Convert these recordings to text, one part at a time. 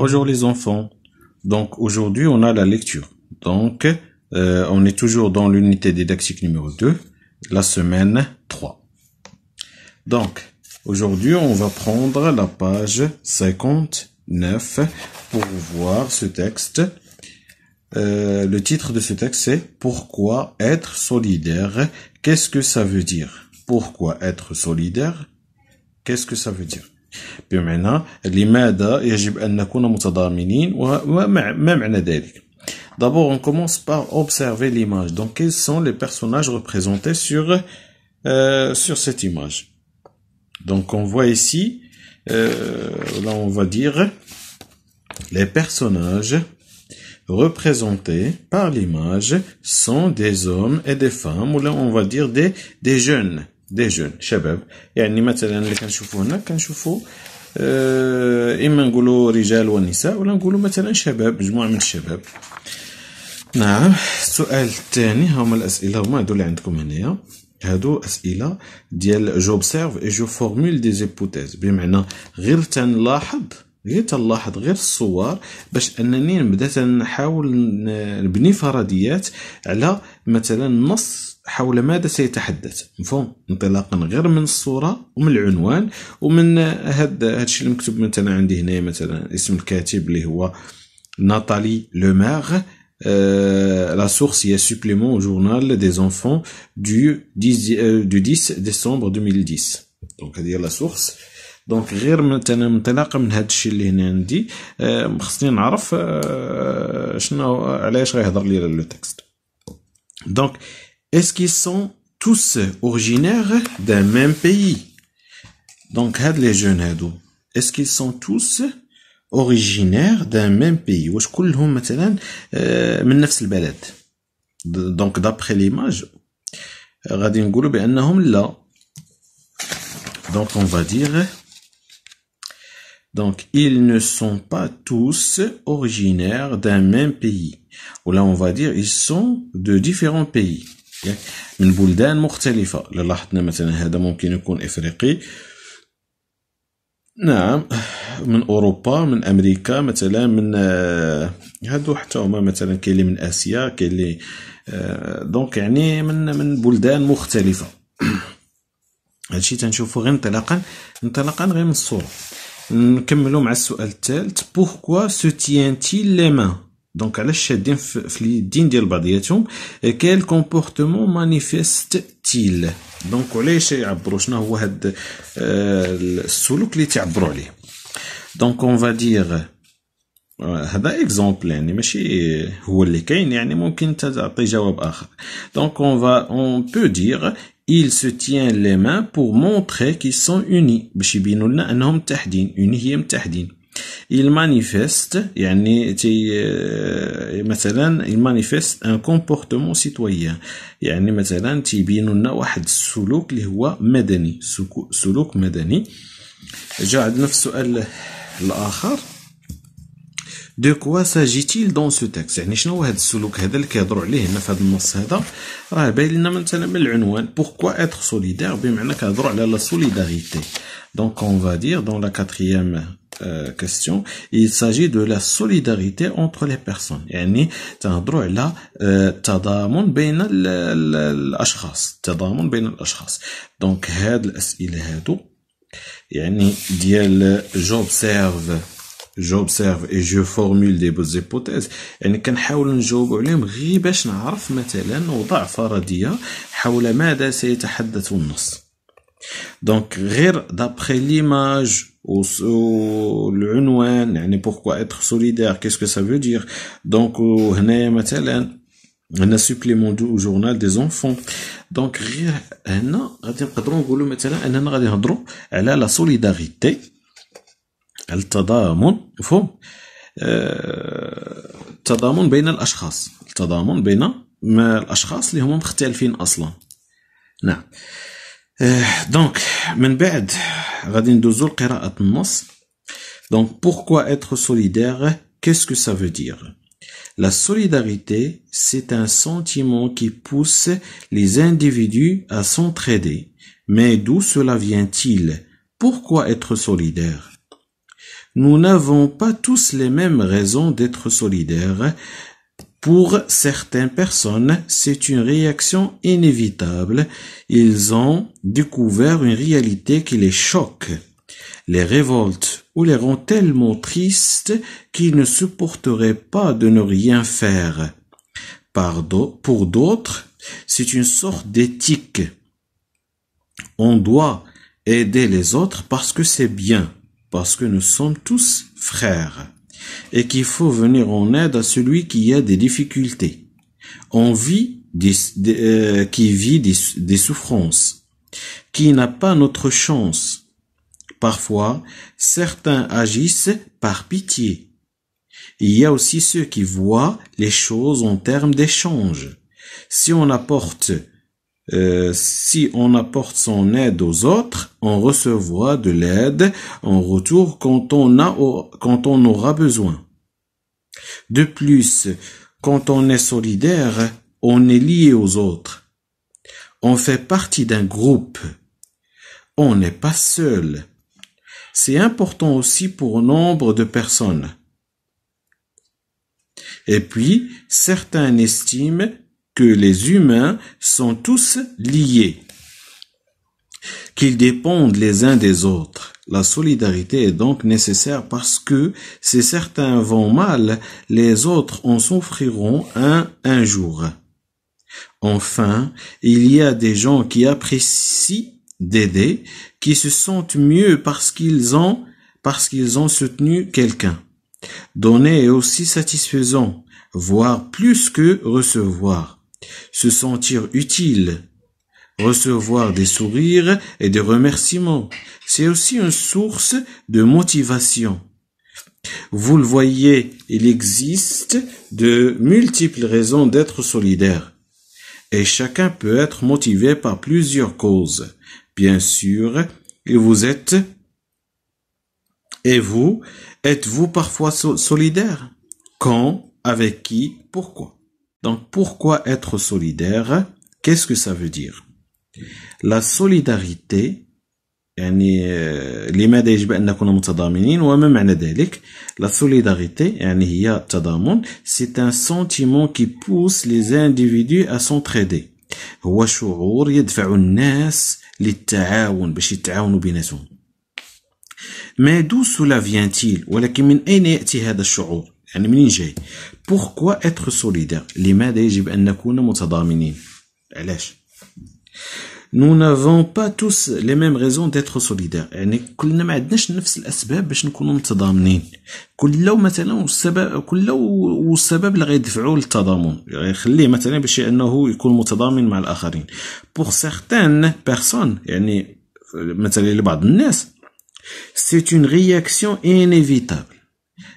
Bonjour les enfants. Donc aujourd'hui on a la lecture. Donc on est toujours dans l'unité didactique numéro 2, la semaine 3. Donc aujourd'hui on va prendre la page 59 pour voir ce texte. Le titre de ce texte c'est Pourquoi être solidaire? Qu'est-ce que ça veut dire? Pourquoi être solidaire? Qu'est-ce que ça veut dire? بمعنى لماذا يجب أن نكون متضامنين وما معنى ذلك. D'abord on commence par observer l'image. Donc quels sont les personnages représentés sur cette image? Donc on voit ici là on va dire les personnages représentés par l'image sont des hommes et des femmes, ou là on va dire des jeunes شباب. يعني مثلا اللي كنشوفوا هنا كنشوفوا اما نقولوا رجال ونساء ولا نقولوا مثلا شباب، مجموعه من الشباب. نعم. السؤال الثاني هما الاسئله هما هادو اللي عندكم هنايا، هادو اسئله ديال جوبسيرف اي جو فورمول دي زيبوتيز، بمعنى غير تنلاحظ غير الصور باش انني نبدا تنحاول نبني فرضيات على مثلا نص حول ماذا سيتحدث، مفهوم؟ انطلاقا غير من الصورة ومن العنوان ومن هاد الشيء اللي مكتوب مثلا عندي هنا، مثلا اسم الكاتب اللي هو ناتالي لومير. La source est supplément au journal des enfants du 10 décembre 2010. Donc هذه la source. دونك غير مثلا منطلقه من هذا الشيء اللي هنا عندي خصني نعرف شنو علاش غيهضر لي لو تكست. دونك est-ce qu'ils sont tous originaires d'un même pays? Donc هاد les jeunes هادو est-ce qu'ils sont tous originaires d'un même pays؟ واش كلهم مثلا من نفس البلد؟ دونك d'après l'image غادي نقولوا بانهم لا. Donc on va dire donc ils ne sont pas tous originaires d'un même pays. Ou là on va dire ils sont de différents pays. من بلدان مختلفة. لاحظنا مثلا هذا ممكن يكون إفريقي، نعم، من أوروبا، من أمريكا مثلا، من هادو حتى هما مثلا كاين اللي من آسيا، كاين اللي دونك يعني من بلدان مختلفة. هادشي تنشوفو غير انطلاقا غير من الصورة. نكملو مع السؤال الثالث. Pourquoi se tient-il les mains؟ دونك علاش شادين في اليدين ديال بعضياتهم؟ quel comportement manifeste-t-il؟ دونك علاش يعبروا شنو هو هاد السلوك اللي تعبروا عليه؟ دونك اون فا دير هذا اكزامبل، يعني ماشي هو اللي كاين، يعني ممكن تعطي جواب اخر. دونك on peut dire il se tient les mains pour montrer qu'ils sont unis، باش يبينوا لنا انهم متحدين. unis هي متحدين. il manifeste يعني مثلا il manifeste un comportement citoyen، يعني مثلا تيبينوا لنا واحد السلوك اللي هو مدني، سلوك مدني. جا عندنا في السؤال الاخر de quoi s'agit-il dans ce texte؟ يعني شنو هو هذا السلوك هذا اللي كيهضروا عليه هنا في هذا النص هذا؟ راه باين لنا مثلا من العنوان pourquoi être solidaire، بمعنى كيهضروا على la solidarité. Donc on va dire dans la quatrième question il s'agit de la solidarité entre les personnes، يعني تهضروا على التضامن بين الاشخاص، التضامن بين الاشخاص. دونك هاد الاسئله هادو يعني ديال j'observe et je formule des hypothèses، يعني كنحاول نجاوب عليهم غير باش نعرف مثلا نوضع فرضيه حول ماذا سيتحدث النص. دونك غير d'après l'image والعنوان، يعني pourquoi être solidaire qu'est-ce que ça veut dire. دونك هنايا مثلا هنا supplément du journal des enfants. دونك غير هنا غادي نقدروا نقولوا مثلا اننا غادي نهضروا على la solidarité، التضامن، مفهوم؟ التضامن بين الاشخاص، التضامن بين الاشخاص اللي هما مختلفين اصلا. نعم. دونك من بعد غادي ندوزو لقراءة النص. دونك pourquoi être solidaire qu'est-ce que ça veut dire؟ La solidarité, c'est un sentiment qui pousse les individus à s'entraider. Mais d'où cela vient-il? Pourquoi être solidaire? nous n'avons pas tous les mêmes raisons d'être solidaires. Pour certaines personnes, c'est une réaction inévitable. Ils ont découvert une réalité qui les choque, les révolte ou les rend tellement tristes qu'ils ne supporteraient pas de ne rien faire. Pour d'autres, c'est une sorte d'éthique. On doit aider les autres parce que c'est bien, parce que nous sommes tous frères, et qu'il faut venir en aide à celui qui a des difficultés. On vit qui vit des souffrances, qui n'a pas notre chance. Parfois, certains agissent par pitié. Il y a aussi ceux qui voient les choses en termes d'échange. Si on apporte son aide aux autres, on recevra de l'aide en retour quand on aura besoin. De plus, quand on est solidaire, on est lié aux autres. On fait partie d'un groupe. On n'est pas seul. C'est important aussi pour nombre de personnes. Et puis, certains estiment que les humains sont tous liés, qu'ils dépendent les uns des autres. La solidarité est donc nécessaire parce que si certains vont mal, les autres en souffriront un jour. Enfin, il y a des gens qui apprécient d'aider, qui se sentent mieux parce qu'ils ont soutenu quelqu'un. Donner est aussi satisfaisant, voire plus que recevoir. Se sentir utile, recevoir des sourires et des remerciements, c'est aussi une source de motivation. Vous le voyez, il existe de multiples raisons d'être solidaire. Et chacun peut être motivé par plusieurs causes. Bien sûr, êtes-vous parfois solidaire? Quand? Avec qui? Pourquoi? Donc, pourquoi être solidaire? Qu'est-ce que ça veut dire? La solidarité, لماذا يجب أن نكون متضامنين وما معنى ذلك؟ La solidarité, هي التضامن, c'est un sentiment qui pousse les individus à s'entraider. هو شعور يدفع الناس للتعاون باش يتعاونوا بيناتهم. Mais d'où cela vient-il? ولكن من أين يأتي هذا الشعور؟ منين جاي؟ Pourquoi être solidaire? لماذا يجب أن نكون متضامنين؟ علاش؟ Nous n'avons pas tous les mêmes raisons d'être solidaires. كلنا ما عندناش نفس الأسباب باش نكونوا متضامنين. كل والسبب اللي غيدفعوا للتضامن. يخليه مثلا باش أنه يكون متضامن مع الآخرين. Pour certaines personnes, مثلا لبعض الناس, c'est une réaction inévitable.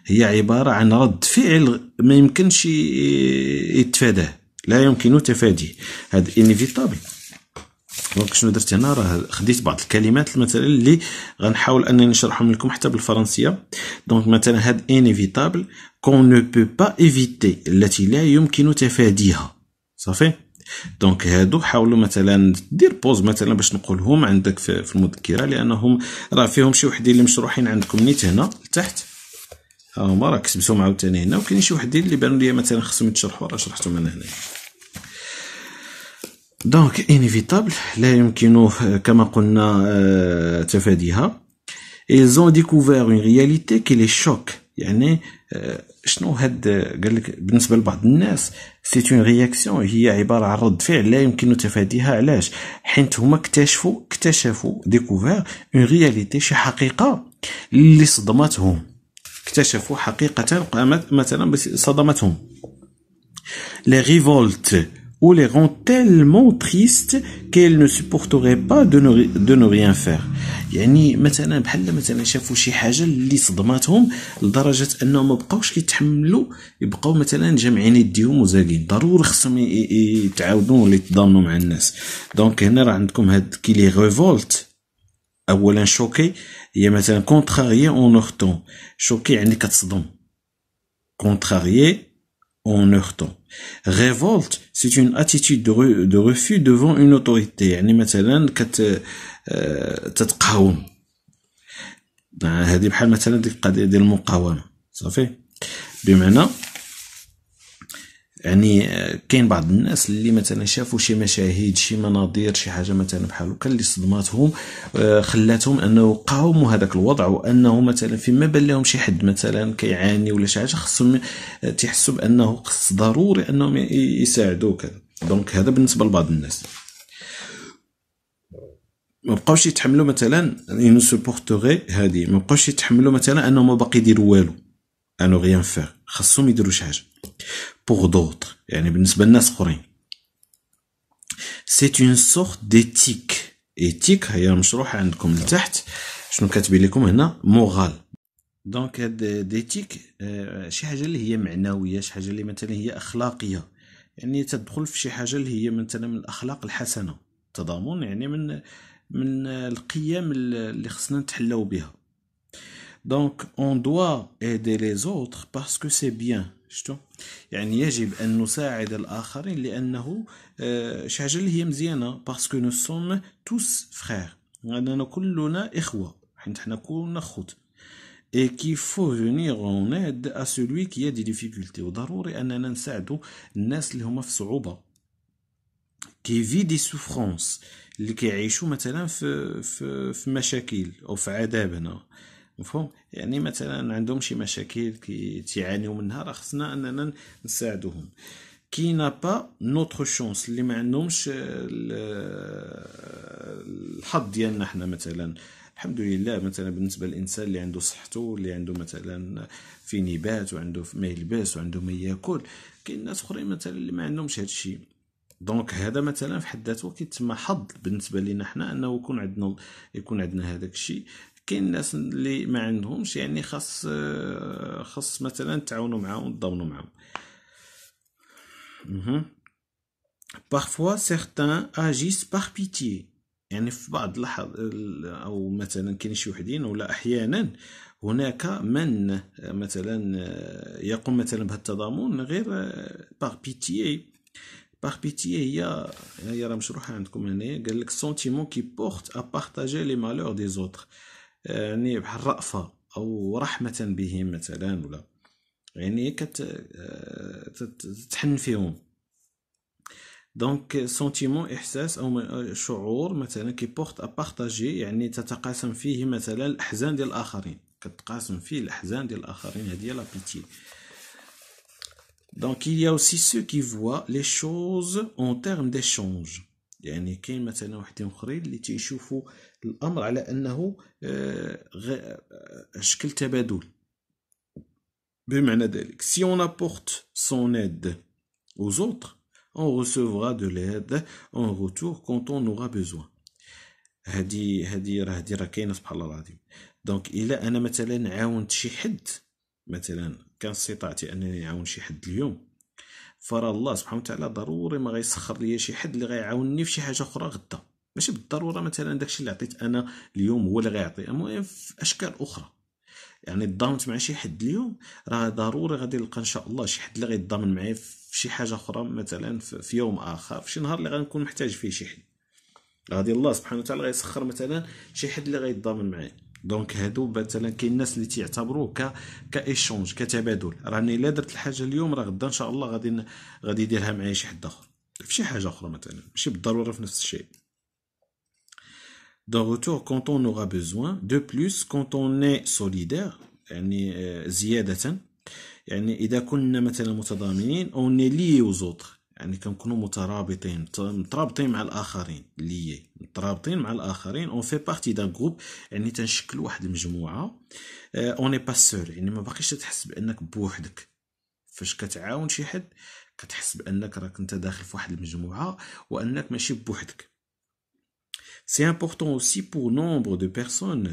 هي عبارة عن رد فعل ما يمكنش يتفاداه. لا يمكن تفاديه. هذا inévitable. دونك شنو درت هنا؟ راه خديت بعض الكلمات مثلا اللي غنحاول انني نشرحهم لكم حتى بالفرنسيه. دونك مثلا هاد inévitable qu'on ne peut pas éviter, التي لا يمكن تفاديها. صافي. دونك هادو حاولوا مثلا دير بوز مثلا باش نقولهم عندك في المذكره، لانهم راه فيهم شي وحدين اللي مشروحين عندكم نيت هنا لتحت، ها هما راه كتبتهم عاوتاني هنا، وكاينين شي وحدين اللي بانوا لي مثلا خصهم يتشرحوا راه شرحتهم انا هنا. Donc, inévitable, لا يمكن كما قلنا تفاديها. Ils ont découvert une réalité qui les choque. شنو هاد قال لك بالنسبة لبعض الناس c'est une réaction، هي عبارة عن رد فعل لا يمكن تفاديها. علاش؟ حيت هما اكتشفوا découvert une réalité، شي حقيقة اللي صدمتهم. اكتشفوا حقيقة قامت مثلا صدمتهم. Les révoltes ou les rend tellement tristes qu'elles ne supporteraient pas de ne rien faire. مثلا بحال مثلا شافوا شي حاجه اللي صدماتهم لدرجه انهم ما بقاوش كيتحملوا يبقاو مثلا جامعين يديهم وزاقين، ضروري خصهم يتعاودوا ولا يتضامنوا مع الناس. دونك هنا راه عندكم هاد كي لي ريفولت. اولا شوكي هي مثلا كونتراريي اون اورتون. شوكي يعني كتصدم، كونتراريي en heurtant. Révolte, c'est une attitude de refus devant une autorité. مثلا تتقاوم. هذه بحال مثلا ديك القضيه ديال المقاومه صافي. بمعنى يعني كاين بعض الناس اللي مثلا شافوا شي مشاهد شي مناظر شي حاجه مثلا بحال هكا اللي صدماتهم خلاتهم انه قاوموا هذاك الوضع، وانه مثلا فيما بان لهم شي حد مثلا كيعاني ولا شي حاجه خصهم تيحسوا بانه خص ضروري انهم يساعدوه كذا. دونك هذا بالنسبه لبعض الناس ما بقاوش يتحملوا مثلا انو سوبورتوري هذه، ما بقاوش يتحملوا مثلا انهم ما باقي يديروا والو انو غيان فير، خصهم يديروا شي حاجه. pour d'autres يعني بالنسبة لناس اخرين c'est une sorte d'éthique. éthique هي مشروحة عندكم لتحت، شنو كاتبين لكم هنا مورال. دونك هاد ديتيك شي حاجة اللي هي معنوية، شي حاجة اللي مثلا هي أخلاقية، يعني تدخل في شي حاجة اللي هي مثلا من الأخلاق الحسنة، تضامن يعني من القيم اللي خصنا نتحلو بها. Donc on doit aider les autres parce que c'est bien. شتو يعني يجب أن نساعد الآخرين لأنه شي حاجة اللي هي مزيانة. parce que nous sommes tous frères، لأننا كلنا إخوة، حيت حنا كلنا خوت. et qu'il faut venir en aide à celui qui a des difficultés، وضروري أننا نساعدو الناس اللي هما في صعوبة. qui vit des souffrances، اللي كيعيشوا مثلا في مشاكل أو في عذاب هنا، مفهوم؟ يعني مثلا عندهم شي مشاكل كيعانيو منها، راه خصنا اننا نساعدوهم. كي نا با نوتر شونس، اللي ما عندهمش الحظ ديالنا حنا مثلا. الحمد لله مثلا بالنسبه للانسان اللي عنده صحته، اللي عنده مثلا في نبات وعنده ما يلبس وعنده ما ياكل، كاين ناس اخرين مثلا اللي ما عندهمش هذا الشيء. دونك هذا مثلا في حد ذاته كيتسمى حظ بالنسبه لينا حنا انه يكون عندنا هذاك الشيء. كاين الناس اللي ما عندهمش، يعني خاص مثلا تعاونوا معاهم وتضامنوا معاهم. parfois certains agissent par pitié، يعني في بعض اللحظات او مثلا كاين شي وحدين ولا احيانا هناك من مثلا يقوم مثلا بهذا التضامن غير par pitié. par pitié هي راه مشروحه عندكم هنا، قال لك sentiment qui porte à partager les malheurs des autres، يعني بحال رأفة أو رحمة بهم مثلا، ولا يعني تتحن فيهم. دونك سونتيمون إحساس أو شعور مثلا كي بورت أ بارتاجي، يعني تتقاسم فيه مثلا الأحزان ديال الآخرين، كتقاسم فيه الأحزان ديال الآخرين، هذه هي لا بيتي. دونك il y a aussi ceux qui voient les choses en termes d'échange، يعني كاين مثلا وحدين اخرين اللي تيشوفوا الامر على انه شكل تبادل. بمعنى ذلك si on apporte son aide aux autres on recevra de l'aide en retour quand on aura besoin. هذه راه كاينه سبحان الله العظيم. دونك الا انا مثلا عاونت شي حد، مثلا كان استطاعتي انني نعاون شي حد اليوم، فرا الله سبحانه وتعالى ضروري ما غيسخر ليا شي حد اللي غيعاونني في شي حاجه اخرى غدا. ماشي بالضروره مثلا داكشي اللي عطيت انا اليوم هو اللي غيعطي، المهم في اشكال اخرى. يعني تضامنت مع شي حد اليوم، راه ضروري غادي نلقى ان شاء الله شي حد اللي غيتضامن معايا في شي حاجه اخرى، مثلا في يوم اخر، في شي نهار اللي غنكون محتاج فيه شي حد، غادي الله سبحانه وتعالى غيسخر مثلا شي حد اللي غيتضامن معايا. دونك هادو مثلا كاين الناس اللي تيعتبروه كايشونج، كتبادل. راني الا درت الحاجه اليوم راه غدا ان شاء الله غادي يديرها معايا شي حد اخر في شي حاجه اخرى، مثلا ماشي بالضروره في نفس الشيء. d'un retour quand on aura besoin. de plus quand on est solidaire، يعني زياده، يعني اذا كنا مثلا متضامنين on est lié aux autres، يعني كنكونوا مترابطين مع الاخرين، مترابطين مع الاخرين on fait partie d'un groupe، يعني تنشكلوا واحد المجموعه. on n'est pas seul، يعني ما باقيش تحس بانك بوحدك. فاش كتعاون شي حد كتحس بانك راك انت داخل في واحد المجموعه وانك ماشي بوحدك. c'est important aussi pour nombre de personnes.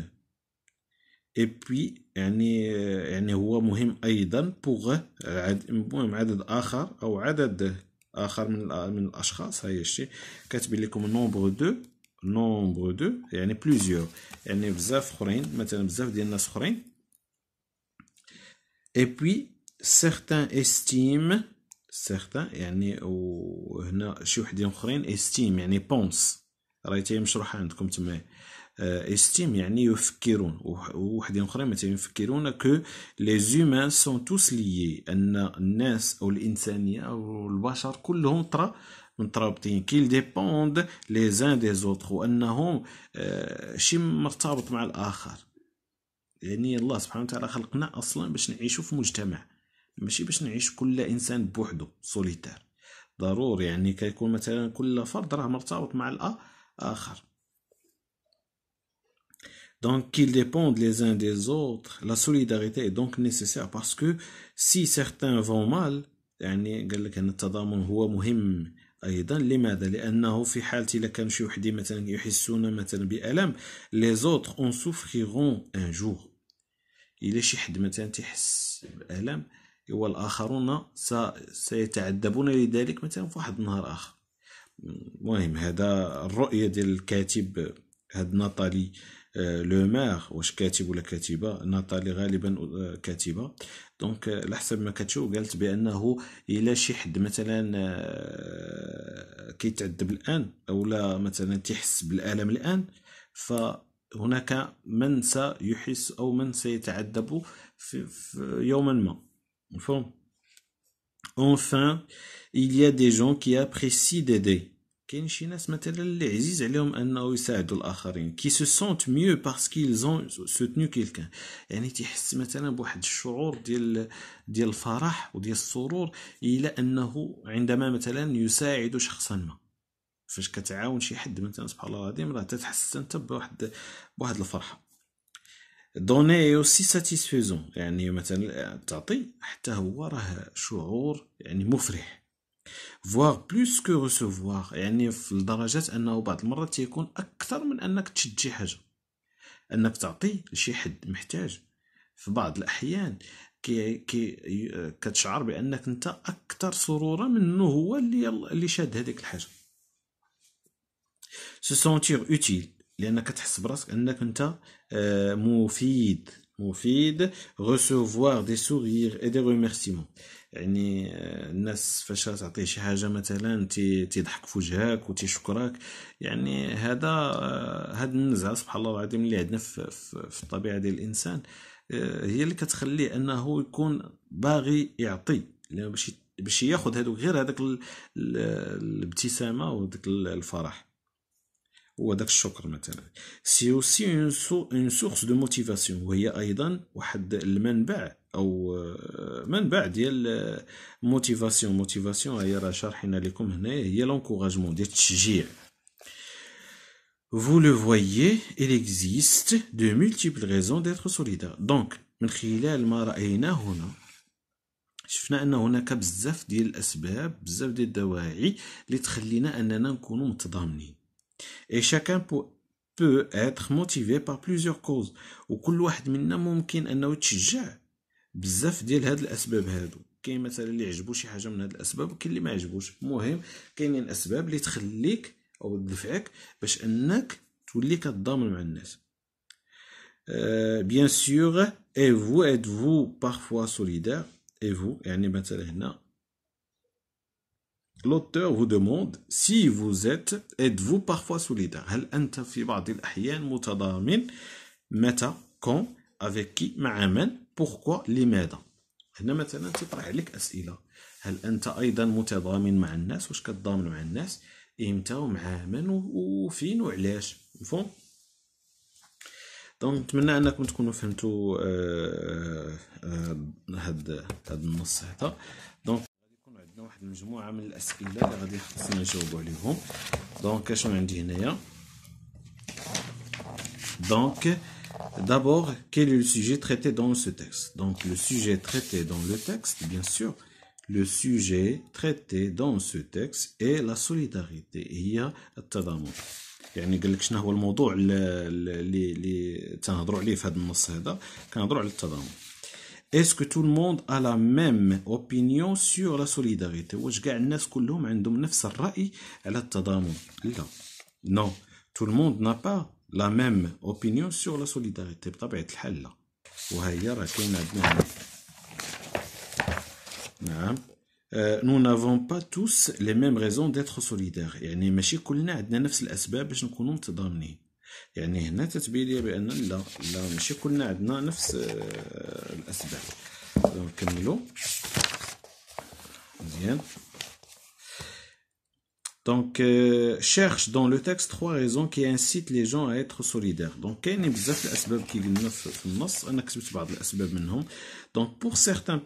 et puis يعني هو مهم ايضا بوغ المهم عدد اخر او عدد اخر من الاشخاص. هاي الشيء كاتبين لكم نومبر دو يعني بليزيور، يعني بزاف اخرين، مثلا بزاف ديال الناس اخرين. et puis certains estiment، يعني وهنا شي وحدين اخرين estime يعني بونس، راهي مشروحه عندكم تما estime يعني يفكرون، ووحدين اخرين مثلا يفكرون que les humains sont tous liés، ان الناس او الانسانيه او البشر كلهم مترابطين، qu'ils dépendent les uns des autres، وانهم شي مرتبط مع الاخر. يعني الله سبحانه وتعالى خلقنا اصلا باش نعيشوا في مجتمع، ماشي باش نعيش كل انسان بوحده سوليتير. ضروري يعني كيكون مثلا كل فرد راه مرتبط مع الاخر. Donc qu'ils dépendent les uns des autres. La solidarité est donc nécessaire parce que si certains vont mal، يعني قال لك ان التضامن هو مهم ايضا. لماذا؟ لانه في حالة الا كان شي وحدين مثلا يحسون مثلا بألم، les autres en souffriront un jour. الا شي حد مثلا تيحس بألم والآخرون سيتعذبون لذلك مثلا في واحد النهار آخر. المهم هذا الرؤية ديال الكاتب هاد ناتالي لومير، واش كاتب ولا كاتبة؟ ناتالي غالبا كاتبة. دونك على حسب ما كتشوف قالت بأنه إلا شي حد مثلا كيتعذب الآن أو لا مثلا تيحس بالألم الآن، فهناك من سيحس أو من سيتعذب في يوما ما. مفهوم؟ Enfin, il y a des gens qui apprécient d'aider. كاين شي ناس مثلا اللي عزيز عليهم انه يساعدوا الاخرين. qui se sentent mieux parce qu'ils ont soutenu quelqu'un. يعني تيحس مثلا بواحد الشعور ديال الفرح وديال السرور الى انه عندما مثلا يساعد شخصا ما. فاش كتعاون شي حد مثلا سبحان الله العظيم راه تتحس انت بواحد الفرحه. donner est aussi satisfaisant، يعني مثلا تعطي حتى هو راه شعور يعني مفرح. voir plus que recevoir، يعني في لدرجة انه بعض المرات يكون اكثر من انك تشجي حاجة. انك تعطي لشي حد محتاج في بعض الاحيان كتشعر بانك انت اكثر سرورا منه هو اللي شاد هذيك الحاجة. se sentir utile، لانك تحس براسك انك انت مفيد. recevoir des sourires et des remerciements، يعني الناس فاش تعطيه شي حاجه مثلا تيضحك في وجهك وتشكرك. يعني هاد النزعه سبحان الله العظيم اللي عندنا في الطبيعه ديال الانسان هي اللي كتخليه انه يكون باغي يعطي، باش ياخذ غير هذاك الابتسامه وداك الفرح وداك الشكر مثلا. سي اوسي اون سورس دو موتيفاسيون، وهي ايضا واحد المنبع او منبع ديال موتيفاسيون هي راه شارحين لكم هنا، هي لونكوراجمون ديال التشجيع. Vous le voyez, il existe de multiples raisons d'être solidaire. Donc من خلال ما رأينا هنا شفنا ان هناك بزاف ديال الاسباب، بزاف ديال الدواعي اللي تخلينا اننا نكونوا متضامنين. Et chacun peut être motivé par plusieurs causes، وكل واحد منا ممكن انه يتشجع بزاف ديال هاد الاسباب هادو. كاين مثلا اللي يعجبو شي حاجه من هاد الاسباب وكاين اللي ما يعجبوش. المهم كاينين اسباب اللي تخليك او تدفعك باش انك تولي كتضامن مع الناس. bien sûr. Et vous êtes-vous parfois solidaire؟ et vous يعني مثلا هنا l'auteur vous demande si vous êtes-vous parfois solidaire؟ هل أنت في بعض الأحيان متضامن؟ متى؟ quand؟ avec qui؟ مع من؟ pourquoi؟ لماذا؟ هنا مثلا تطرح عليك أسئلة. هل أنت أيضا متضامن مع الناس؟ واش كتضامن مع الناس؟ إمتى ومع من وفين وعلاش؟ مفهوم؟ دونك نتمنى انكم تكونوا فهمتوا هاد النص هذا. دونك غادي يكون عندنا واحد المجموعه من الاسئله اللي غادي خصنا نجاوبوا عليهم. دونك شنو عندي هنايا؟ دونك d'abord quel est le sujet traité dans ce texte؟ donc le sujet traité dans le texte, bien sûr le sujet traité dans ce texte est la solidarité، هي التضامن. يعني قال لك شنو هو الموضوع اللي تنهضروا عليه في هذا النص هذا؟ كنهضروا على التضامن. Est-ce que tout le monde a la même opinion sur la solidarité؟ واش كاع الناس كلهم عندهم نفس الرأي على التضامن؟ لا. non tout le monde n'a pas la même opinion sur la solidarité، بطبيعة الحال لا. وهي راه كاين عندنا هنا. نعم. nous n'avons pas tous les mêmes raisons d'être solidaires، يعني ماشي كلنا عندنا نفس الأسباب باش نكونوا متضامنين. يعني هنا تتبين لي بان لا ماشي كلنا عندنا نفس الاسباب. نكملوا مزيان. Donc, cherche dans le texte 3 raisons qui incitent les gens à être solidaires. Donc, كاينين بزاف الأسباب كي قلنا في النص. أنا كتبت بعض الأسباب منهم. Donc, pour certaines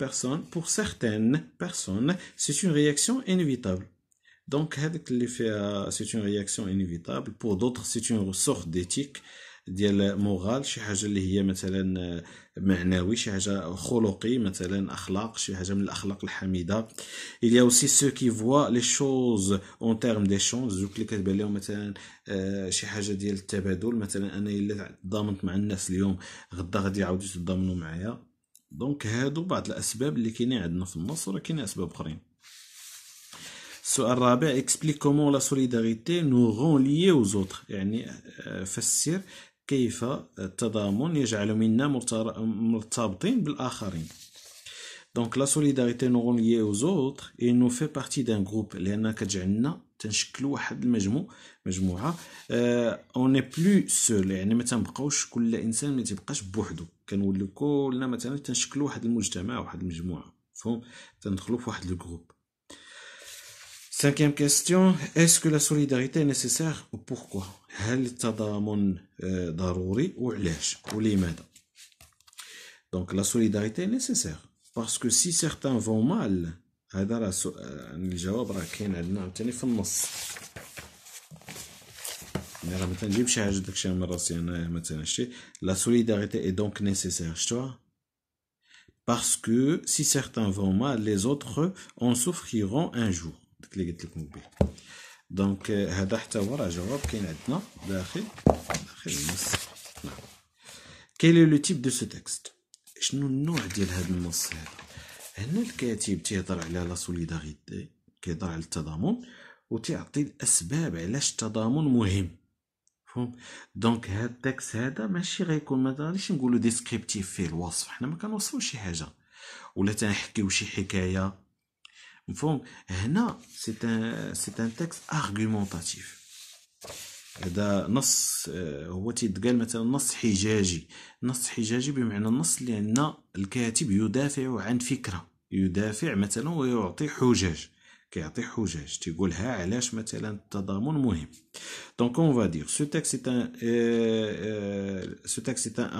personnes, c'est une réaction inévitable. Donc, هذاك اللي فيها c'est une réaction inévitable. Pour d'autres, c'est une sorte d'éthique ديال مورال، شي حاجه اللي هي مثلا معنوي، شي حاجه خلقي مثلا اخلاق، شي حاجه من الاخلاق الحميده. il y a aussi ceux qui voient les choses en termes d'échange، دوك اللي كتبان لهم مثلا شي حاجه ديال التبادل، مثلا انا الا تضامنت مع الناس اليوم غدا غادي يعاودوا يتضامنوا معايا. دونك هادو بعض الاسباب اللي كاينين عندنا في النص، ولكن اسباب اخرين. السؤال الرابع explique comment la solidarité nous rend liés aux autres، يعني فسر كيف التضامن يجعل منا مرتبطين بالآخرين. Donc la solidarité nous rend liés aux autres et nous fait partie d'un groupe، لأنها كتجعلنا تنشكلوا واحد مجموعة. on n'est plus seul، يعني ما تنبقاوش كل إنسان ما تبقاش بوحدو، كنوليو كلنا مثلا تنشكلوا واحد المجتمع، واحد المجموعة، مفهوم؟ تندخلوا في واحد الجروب. Cinquième question, est-ce que la solidarité est nécessaire ou pourquoi؟ هل التضامن ضروري وعلاش ولماذا؟ Donc la solidarité est nécessaire parce que si certains vont mal، هذا راه الجواب راه كاين عندنا عاوتاني في النص. انا راه ما تنجيبش حاجه داكشي من راسي انا مثلا شي. La solidarité est donc nécessaire، شتوها؟ parce que si certains vont mal les autres en souffriront un jour. اللي قلت لكم به. دونك هذا حتى هو راه جواب كاين عندنا داخل النص. نعم. quel est le type de ce texte؟ شنو النوع ديال هذا النص هذا؟ هنا الكاتب تيهضر على لا سوليداريتي، كيهضر على التضامن وتعطي الاسباب علاش التضامن مهم، فهم؟ دونك هذا التكست هذا ماشي غيكون، ما غاديش نقولوا ديسكريبتيف فيه الوصف، حنا ما كنوصفوش شي حاجه ولا تنحكيو شي حكايه، مفهوم؟ هنا سي ان تكست ارغومونطاتيف. هذا نص هو تيتقال مثلا نص حجاجي. نص حجاجي بمعنى النص اللي عندنا الكاتب يدافع عن فكره، يدافع مثلا ويعطي حجاج، كيعطي حجاج تيقولها علاش مثلا التضامن مهم. دونك اون فا دير سو تكست est un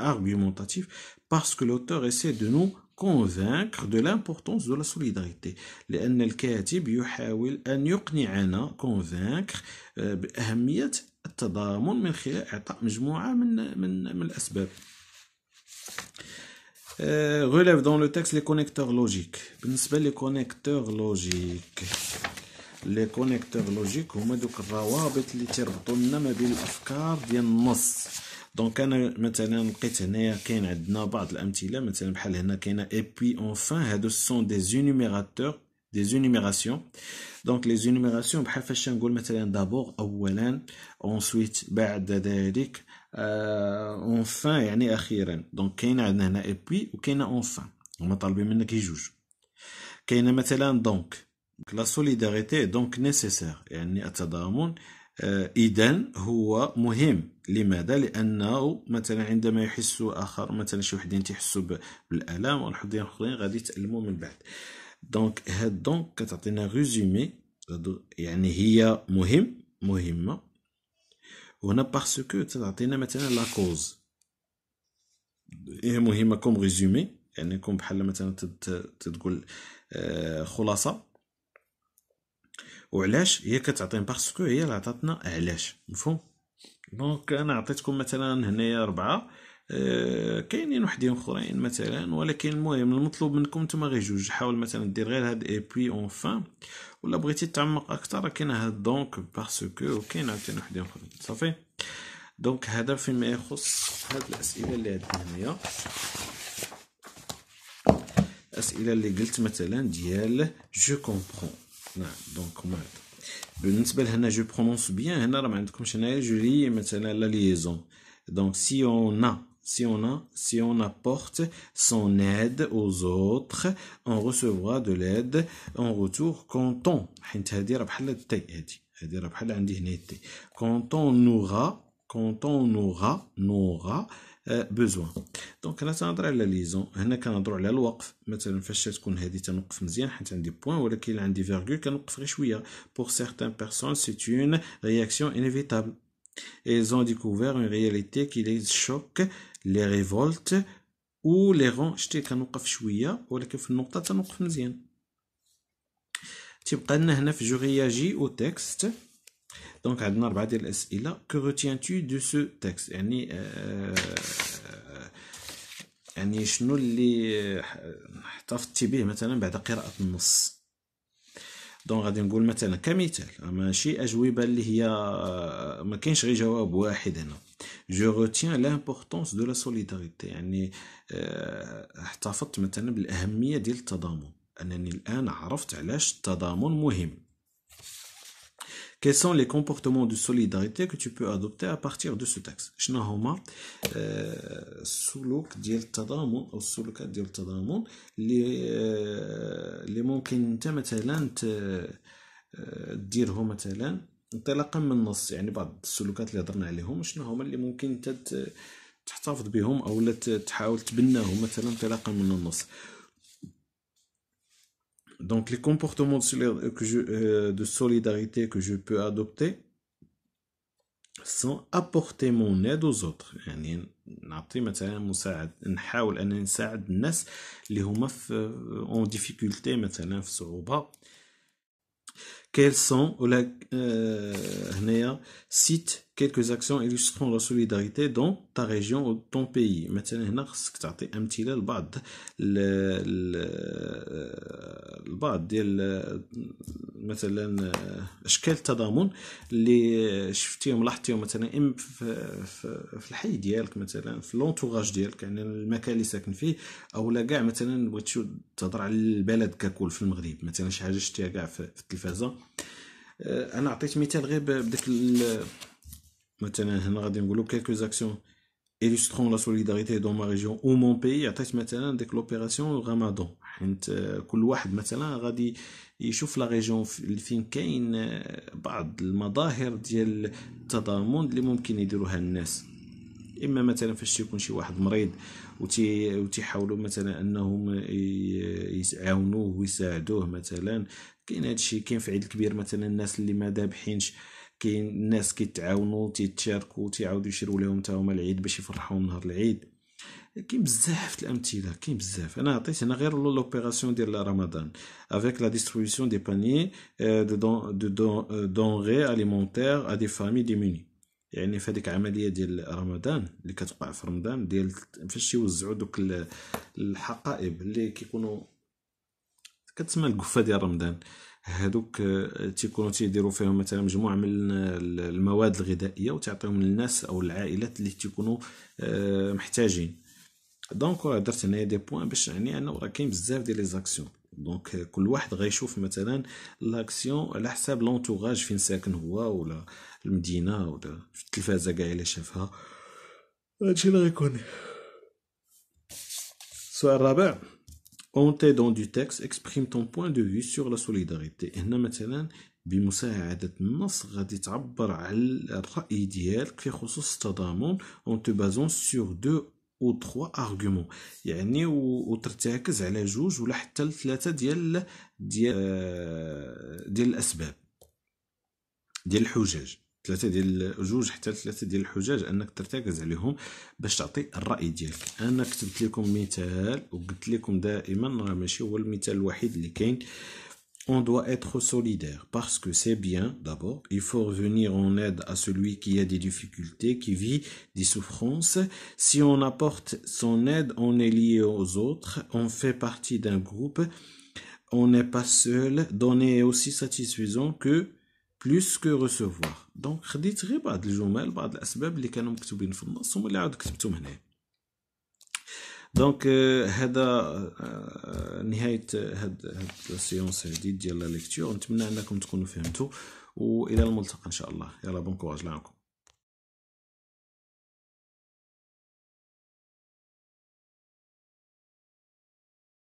argumentatif parce que l'auteur essaie de nous convaincre de l'importance de la solidarité، لأن الكاتب يحاول أن يقنعنا convaincre بأهمية التضامن من خلال إعطاء مجموعة من الأسباب. relève dans le texte les connecteurs logiques. بالنسبة لي connecteurs logiques هما دوك الروابط اللي تربطوا لنا ما بين الأفكار ديال النص. دونك انا مثلا لقيت هنايا كاين عندنا بعض الامثله، مثلا بحال هنا كاينه et puis enfin هادو سون des énumérations. دونك les énumérations بحال فاش نقول مثلا دابور اولا، ensuite بعد ذلك enfin يعني اخيرا. دونك كاين عندنا هنا et puis وكاينه enfin، هما طالبين منك جوج. كاينه مثلا دونك la solidarité donc nécessaire، يعني التضامن إذن هو مهم. لماذا؟ لأنه مثلا عندما يحس آخر، مثلا شي وحدين تيحسوا بالآلام والحدين آخرين غادي يتألموا من بعد. دونك هاد دونك كتعطينا ريزومي، يعني هي مهمة هنا باسكو تعطينا مثلا لا كوز، هي مهمة كوم ريزومي، يعني كوم بحال مثلا تقول خلاصة. وعلاش هي كتعطينا؟ باسكو هي اللي عطاتنا علاش، مفهوم؟ دونك انا عطيتكم مثلا هنايا 4 كاينين وحدين اخرين مثلا، ولكن المهم المطلوب منكم نتوما غير جوج. حاول مثلا دير غير هاد اي بي اونفان، ولا بغيتي تعمق اكثر كاين هاد دونك باسكو، وكاين عاوتاني وحدين اخرين صافي. دونك هذا فيما يخص هاد الاسئله اللي عندنا هنايا، الاسئله اللي قلت مثلا ديال جو كومبرون. نعم. دونك هما بالنسبه لهنا جو برونونس بيان، هنا راه ما عندكمش هنايا جو لي مثلا لا ليزون. دونك si on apporte son aide aux autres on recevra de l'aide en retour quand on، حيت هذه راه بحال التي، هذه راه بحال عندي هنا تي. quand on aura besoin. دونك انا تنهضر على ليزون. هنا كنهضروا على الوقف. مثلا فاش تكون هذه تنوقف مزيان حيت عندي بوين، ولكن عندي فيرغول كنوقف غير شويه. pour certaines personnes c'est une réaction inévitable. Ils ont découvert une réalité qui les choque, les révolte ou les rend. شتي كنوقف شويه ولكن في النقطه تنوقف مزيان. تيبقى لنا هنا في جو رياجي او تكست. دونك عندنا 4 ديال الاسئله. que retiens-tu de ce texte؟ يعني شنو اللي احتفظتي به مثلا بعد قراءه النص. دونك غادي نقول مثلا كمثال، ماشي اجوبه اللي هي ما كاينش غير جواب واحد هنا. je retiens l'importance de la solidarité، يعني احتفظت مثلا بالاهميه ديال التضامن، انني الان عرفت علاش التضامن مهم. Quels sont les comportements de solidarité que tu peux adopter à partir de ce texte؟ شنو هما السلوك ديال التضامن او السلوكات ديال التضامن اللي ممكن انت مثلا ديرهم مثلا انطلاقا من النص. يعني بعض السلوكات اللي هضرنا عليهم شنو هما اللي ممكن انت تحتفظ بهم او تحاول تبناهم مثلا انطلاقا من النص. Donc les comportements de solidarité que je peux adopter sont apporter mon aide aux autres. يعني نعطي مثلا مساعد، نحاول أن نساعد الناس اللي هما في en difficulté مثلا في صعوبة. Quels sont هنايا cite quelques actions illustrant la solidarité dans ta région ou ton pays. مثلا هنا خصك تعطي امثله لبعض البعض ديال مثلا اشكال التضامن اللي شفتيهم لاحظتيهم مثلا اما في الحي ديالك، مثلا في لونطوراج ديالك، يعني المكان اللي ساكن فيه، او لا كاع مثلا بغيتي تهضر على البلد ككل في المغرب، مثلا شي حاجه شفتيها كاع في التلفازه. انا عطيت مثال غير بداك مثلا هنا غادي نقولوا quelques actions illustrant la solidarité dans ma région ou mon pays. عطيت مثلا ديك لوبيراسيون رمضان، حيت كل واحد مثلا غادي يشوف لا ريجون اللي فين كاين بعض المظاهر ديال التضامن اللي ممكن يديروها الناس. اما مثلا فاش تيكون شي واحد مريض وتيحاولوا مثلا انهم يعاونوه ويساعدوه. مثلا كاين هادشي كاين في عيد الكبير مثلا الناس اللي ما ذابحينش، كاين الناس كيتعاونوا تيتشاركوا تيعاودوا يشريو لهم حتى هما العيد باش يفرحوهم نهار العيد. كاين بزاف الامثله، كاين بزاف. انا عطيت هنا غير لوبيراسيون ديال رمضان avec la distribution des paniers de denrées alimentaires à des familles démunies. يعني في هذيك العمليه ديال رمضان اللي كتوقع في رمضان ديال فاش يوزعوا دوك الحقائب اللي كيكونوا كتسمى القفه ديال رمضان، هادوك تيكونوا تيديروا فيهم مثلا مجموعه من المواد الغذائيه وتعطيهم للناس او العائلات اللي تيكونوا محتاجين. دونك درت هنايا دي بوين باش يعني انه راه كاين بزاف ديال لي زاكسيون. دونك كل واحد غيشوف مثلا لاكسيون على حساب لونطوراج فين ساكن هو ولا المدينه ولا في التلفازه كاع الا شافها. هادشي اللي غيكون. السؤال الرابع En t'aidant du texte, exprime ton point de vue sur la solidarité. هنا مثلا بمساعدة النص غادي تعبر على الرأي ديالك في خصوص التضامن en te basant sur 2 ou 3 arguments. يعني وترتكز على 2 ولا حتى 3 ديال الأسباب ديال الحجج. 2 حتى 3 ديال الحجاج انك ترتكز عليهم باش تعطي الراي ديالك. انا كتبت لكم مثال وقلت لكم دائما راه ماشي هو المثال الوحيد اللي كاين. On doit être solidaire parce que c'est bien d'abord. Il faut venir en aide à celui qui a des difficultés, qui vit des souffrances. Si on apporte son aide, on est lié aux autres. On fait partie d'un groupe. On n'est pas seul. Donner est aussi satisfaisant que plus que recevoir. Donc خديت غير بعض الجمل بعض الاسباب اللي كانوا مكتوبين في النص هما اللي عاود كتبتهم هنا. دونك هذا نهايه هاد السيونس هادي ديال لا ليكتور. نتمنى انكم تكونوا فهمتوا والى الملتقى ان شاء الله. يلا بون كوراج لكم.